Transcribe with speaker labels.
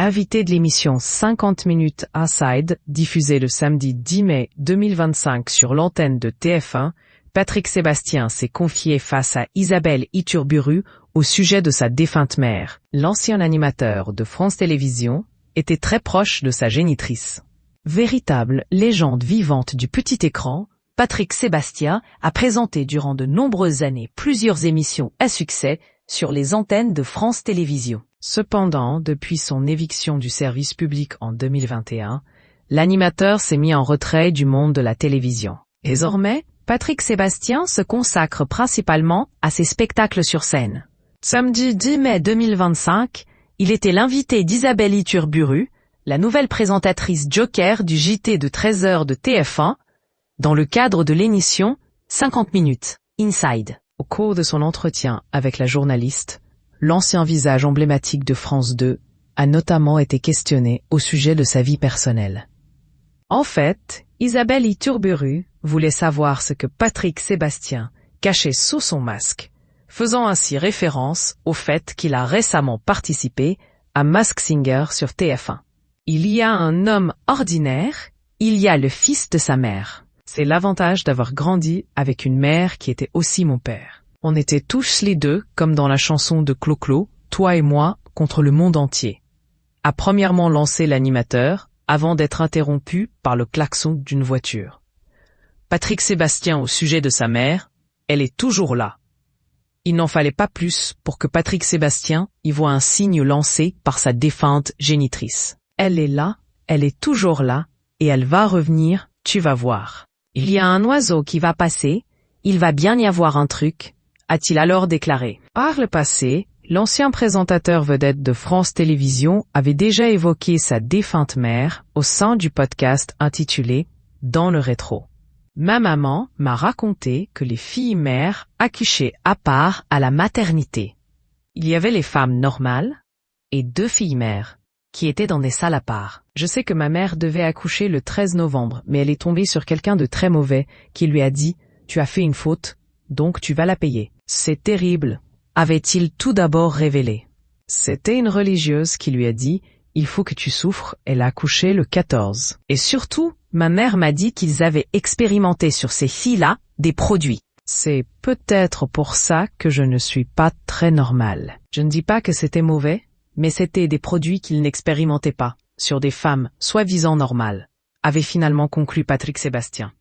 Speaker 1: invité de l'émission 50 minutes Inside, diffusée le samedi 10 mai 2025 sur l'antenne de TF1, Patrick Sébastien s'est confié face à Isabelle Iturburu au sujet de sa défunte mère. L'ancien animateur de France Télévisions était très proche de sa génitrice. Véritable légende vivante du petit écran, Patrick Sébastien a présenté durant de nombreuses années plusieurs émissions à succès sur les antennes de France Télévisions. Cependant, depuis son éviction du service public en 2021, l'animateur s'est mis en retrait du monde de la télévision. Désormais, Patrick Sébastien se consacre principalement à ses spectacles sur scène. Samedi 10 mai 2025, il était l'invité d'Isabelle Iturburu, la nouvelle présentatrice Joker du JT de 13h de TF1, dans le cadre de l'émission 50 minutes Inside. Au cours de son entretien avec la journaliste, l'ancien visage emblématique de France 2 a notamment été questionné au sujet de sa vie personnelle. En fait, Isabelle Iturburu voulait savoir ce que Patrick Sébastien cachait sous son masque, faisant ainsi référence au fait qu'il a récemment participé à Masked Singer sur TF1. Il y a un homme ordinaire, il y a le fils de sa mère. C'est l'avantage d'avoir grandi avec une mère qui était aussi mon père. On était tous les deux, comme dans la chanson de Clo-Clo, toi et moi, contre le monde entier. A premièrement lancé l'animateur, avant d'être interrompu par le klaxon d'une voiture. Patrick Sébastien au sujet de sa mère, elle est toujours là. Il n'en fallait pas plus pour que Patrick Sébastien y voie un signe lancé par sa défunte génitrice. Elle est là, elle est toujours là, et elle va revenir, tu vas voir. Il y a un oiseau qui va passer, il va bien y avoir un truc, a-t-il alors déclaré. Par le passé, l'ancien présentateur vedette de France Télévisions avait déjà évoqué sa défunte mère au sein du podcast intitulé « Dans le rétro ». Ma maman m'a raconté que les filles mères accouchaient à part à la maternité. Il y avait les femmes normales et 2 filles mères qui étaient dans des salles à part. Je sais que ma mère devait accoucher le 13 novembre, mais elle est tombée sur quelqu'un de très mauvais qui lui a dit « Tu as fait une faute, donc tu vas la payer ». C'est terrible, avait-il tout d'abord révélé. C'était une religieuse qui lui a dit « Il faut que tu souffres », elle a accouché le 14. Et surtout, ma mère m'a dit qu'ils avaient expérimenté sur ces filles-là des produits. C'est peut-être pour ça que je ne suis pas très normale. Je ne dis pas que c'était mauvais, mais c'était des produits qu'ils n'expérimentaient pas, sur des femmes soi-disant normales, avait finalement conclu Patrick Sébastien.